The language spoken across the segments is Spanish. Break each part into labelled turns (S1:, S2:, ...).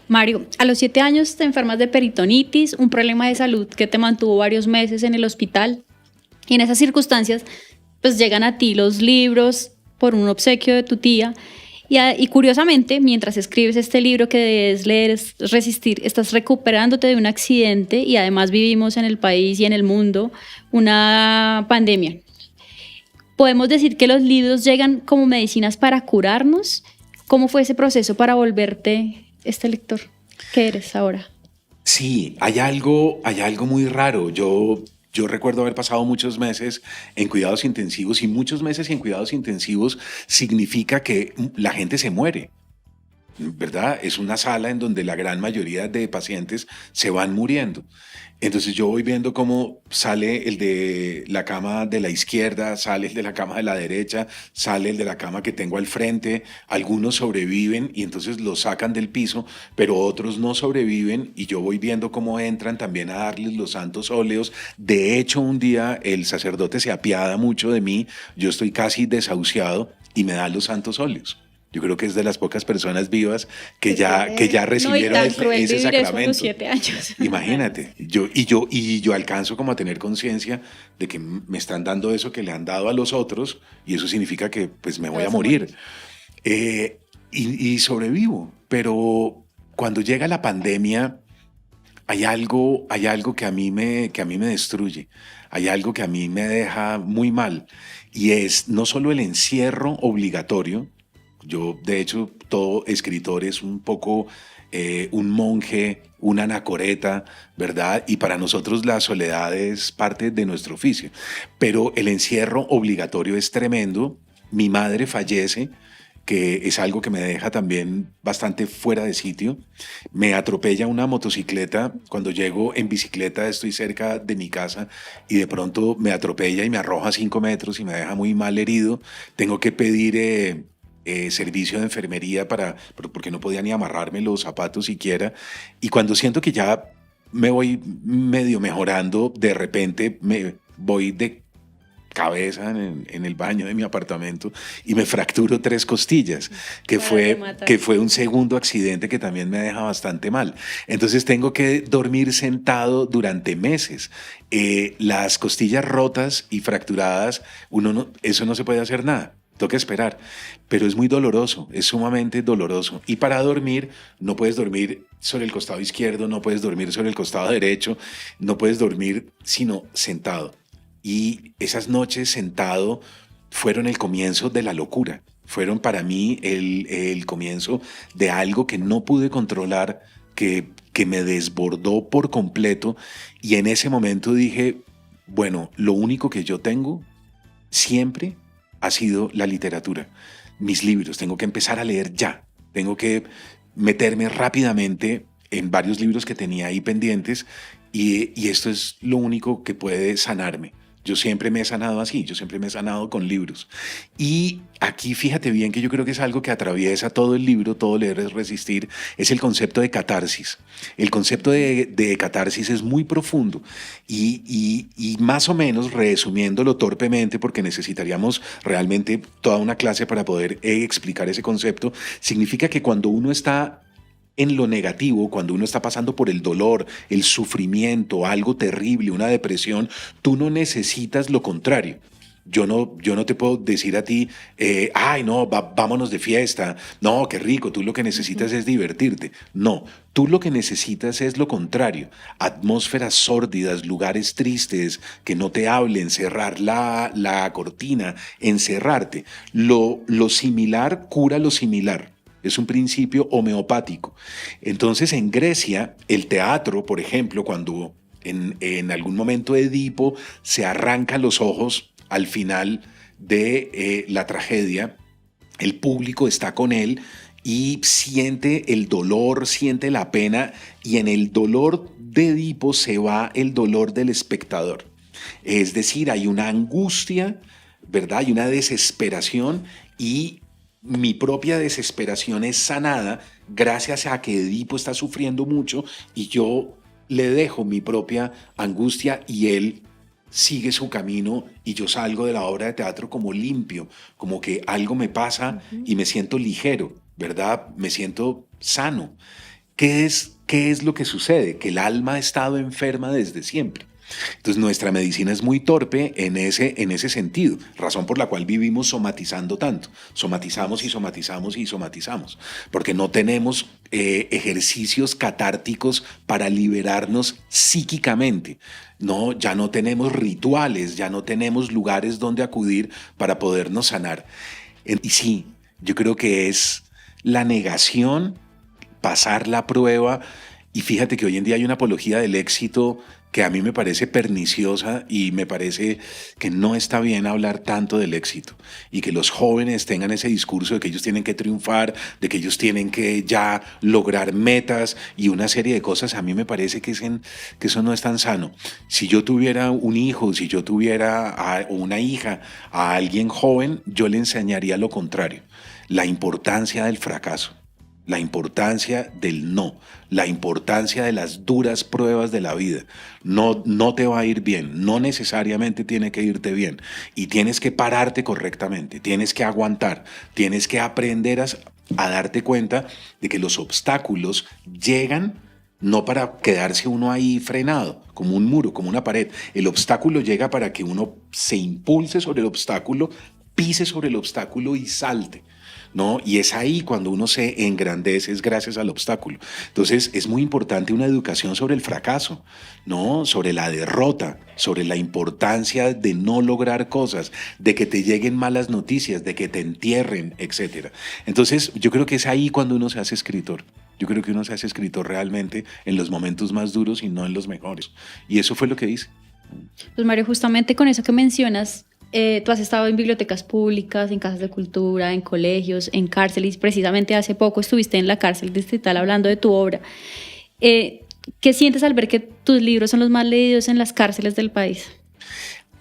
S1: Mario, a los 7 años te enfermas de peritonitis, un problema de salud que te mantuvo varios meses en el hospital. Y en esas circunstancias, pues llegan a ti los libros por un obsequio de tu tía. Y curiosamente, mientras escribes este libro que debes leer es Resistir, estás recuperándote de un accidente y además vivimos en el país y en el mundo una pandemia. ¿Podemos decir que los libros llegan como medicinas para curarnos? ¿Cómo fue ese proceso para volverte este lector que eres ahora?
S2: Sí, hay algo muy raro. Yo recuerdo haber pasado muchos meses en cuidados intensivos y muchos meses en cuidados intensivos significa que la gente se muere. ¿Verdad? Es una sala en donde la gran mayoría de pacientes se van muriendo. Entonces yo voy viendo cómo sale el de la cama de la izquierda, sale el de la cama de la derecha, sale el de la cama que tengo al frente, algunos sobreviven y entonces los sacan del piso, pero otros no sobreviven y yo voy viendo cómo entran también a darles los santos óleos. De hecho, un día el sacerdote se apiada mucho de mí, yo estoy casi desahuciado y me da los santos óleos. Yo creo que es de las pocas personas vivas que ya
S1: No, y
S2: recibieron
S1: tan cruel
S2: ese
S1: vivir eso a los
S2: sacramento.
S1: 7 años.
S2: Imagínate, y yo alcanzo como a tener conciencia de que me están dando eso que le han dado a los otros y eso significa que pues me
S1: Te
S2: voy a
S1: vas a morir.
S2: morir. Y sobrevivo, pero cuando llega la pandemia hay algo que a mí me destruye, hay algo que a mí me deja muy mal y es no solo el encierro obligatorio. Yo, de hecho, todo escritor es un poco un monje, una anacoreta, ¿verdad? Y para nosotros la soledad es parte de nuestro oficio. Pero el encierro obligatorio es tremendo. Mi madre fallece, que es algo que me deja también bastante fuera de sitio. Me atropella una motocicleta. Cuando llego en bicicleta estoy cerca de mi casa y de pronto me atropella y me arroja 5 metros y me deja muy mal herido. Tengo que pedir servicio de enfermería porque no podía ni amarrarme los zapatos siquiera. Y cuando siento que ya me voy medio mejorando, de repente me voy de cabeza en el baño de mi apartamento y me fracturo 3 costillas,
S1: Para
S2: que
S1: rematar.
S2: fue un segundo accidente que también me deja bastante mal. Entonces tengo que dormir sentado durante meses. Las costillas rotas y fracturadas, eso no se puede hacer nada. Toca esperar, pero es muy doloroso, es sumamente doloroso. Y para dormir, no puedes dormir sobre el costado izquierdo, no puedes dormir sobre el costado derecho, no puedes dormir sino sentado. Y esas noches sentado fueron el comienzo de la locura, fueron para mí el comienzo de algo que no pude controlar, que me desbordó por completo. Y en ese momento dije, bueno, lo único que yo tengo siempre ha sido la literatura, mis libros. Tengo que empezar a leer ya. Tengo que meterme rápidamente en varios libros que tenía ahí pendientes y esto es lo único que puede sanarme. Yo siempre me he sanado así, yo siempre me he sanado con libros. Y aquí fíjate bien que yo creo que es algo que atraviesa todo el libro, todo leer es resistir, es el concepto de catarsis. El concepto de catarsis es muy profundo y más o menos resumiéndolo torpemente, porque necesitaríamos realmente toda una clase para poder explicar ese concepto, significa que cuando uno está en lo negativo, cuando uno está pasando por el dolor, el sufrimiento, algo terrible, una depresión, tú no necesitas lo contrario. Yo no te puedo decir a ti, ay, no, vámonos de fiesta, no, qué rico, tú lo que necesitas es divertirte. No, tú lo que necesitas es lo contrario, atmósferas sórdidas, lugares tristes, que no te hablen, cerrar la cortina, encerrarte. Lo similar cura lo similar. Es un principio homeopático. Entonces, en Grecia, el teatro, por ejemplo, cuando en algún momento Edipo se arranca los ojos al final de la tragedia, el público está con él y siente el dolor, siente la pena, y en el dolor de Edipo se va el dolor del espectador. Es decir, hay una angustia, ¿verdad? Hay una desesperación y mi propia desesperación es sanada gracias a que Edipo está sufriendo mucho y yo le dejo mi propia angustia y él sigue su camino y yo salgo de la obra de teatro como limpio, como que algo me pasa y me siento ligero, ¿verdad? Me siento sano. ¿qué es lo que sucede? Que el alma ha estado enferma desde siempre. Entonces nuestra medicina es muy torpe en ese sentido, razón por la cual vivimos somatizando tanto. Somatizamos y somatizamos y somatizamos, porque no tenemos ejercicios catárticos para liberarnos psíquicamente. No, ya no tenemos rituales, ya no tenemos lugares donde acudir para podernos sanar. Y sí, yo creo que es la negación, pasar la prueba. Y fíjate que hoy en día hay una apología del éxito que a mí me parece perniciosa y me parece que no está bien hablar tanto del éxito y que los jóvenes tengan ese discurso de que ellos tienen que triunfar, de que ellos tienen que ya lograr metas y una serie de cosas. A mí me parece que eso no es tan sano. Si yo tuviera un hijo, si yo tuviera una hija, a alguien joven, yo le enseñaría lo contrario, la importancia del fracaso, la importancia del no, la importancia de las duras pruebas de la vida. No, no te va a ir bien, no necesariamente tiene que irte bien y tienes que pararte correctamente, tienes que aguantar, tienes que aprender a darte cuenta de que los obstáculos llegan no para quedarse uno ahí frenado, como un muro, como una pared. El obstáculo llega para que uno se impulse sobre el obstáculo, pise sobre el obstáculo y salte, ¿no? Y es ahí cuando uno se engrandece, es gracias al obstáculo. Entonces es muy importante una educación sobre el fracaso, ¿no? Sobre la derrota, sobre la importancia de no lograr cosas, de que te lleguen malas noticias, de que te entierren, etc. Entonces yo creo que es ahí cuando uno se hace escritor. Yo creo que uno se hace escritor realmente en los momentos más duros y no en los mejores. Y eso fue lo que hice.
S1: Pues Mario, justamente con eso que mencionas, tú has estado en bibliotecas públicas, en casas de cultura, en colegios, en cárceles. Precisamente hace poco estuviste en la cárcel distrital hablando de tu obra. ¿Qué sientes al ver que tus libros son los más leídos en las cárceles del país?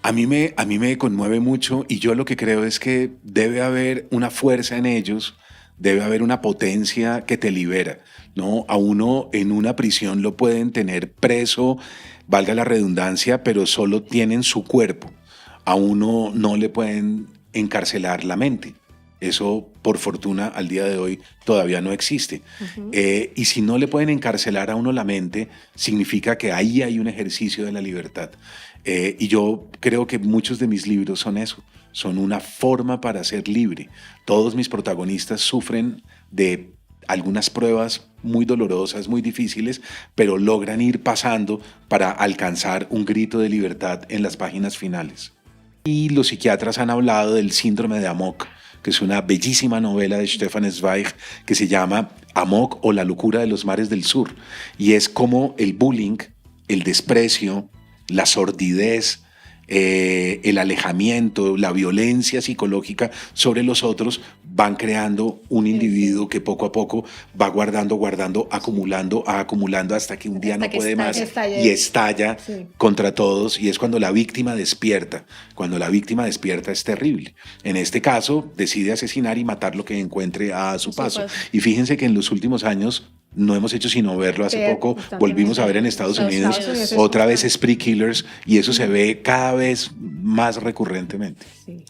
S2: A mí me conmueve mucho y yo lo que creo es que debe haber una fuerza en ellos, debe haber una potencia que te libera, ¿no? A uno en una prisión lo pueden tener preso, valga la redundancia, pero solo tienen su cuerpo. A uno no le pueden encarcelar la mente. Eso, por fortuna, al día de hoy todavía no existe. Uh-huh. Y si no le pueden encarcelar a uno la mente, significa que ahí hay un ejercicio de la libertad. Y yo creo que muchos de mis libros son eso, son una forma para ser libre. Todos mis protagonistas sufren de algunas pruebas muy dolorosas, muy difíciles, pero logran ir pasando para alcanzar un grito de libertad en las páginas finales. Y los psiquiatras han hablado del síndrome de Amok, que es una bellísima novela de Stefan Zweig que se llama Amok o la locura de los mares del sur. Y es como el bullying, el desprecio, la sordidez, el alejamiento, la violencia psicológica sobre los otros van creando un individuo que poco a poco va guardando, acumulando hasta que un día no puede más y estalla contra todos, y es cuando la víctima despierta. Cuando la víctima despierta es terrible. En este caso decide asesinar y matar lo que encuentre a su paso. Y fíjense que en los últimos años no hemos hecho sino verlo. Hace poco volvimos a ver en Estados Unidos otra vez Spree Killers, y eso se ve cada vez más recurrentemente. Sí.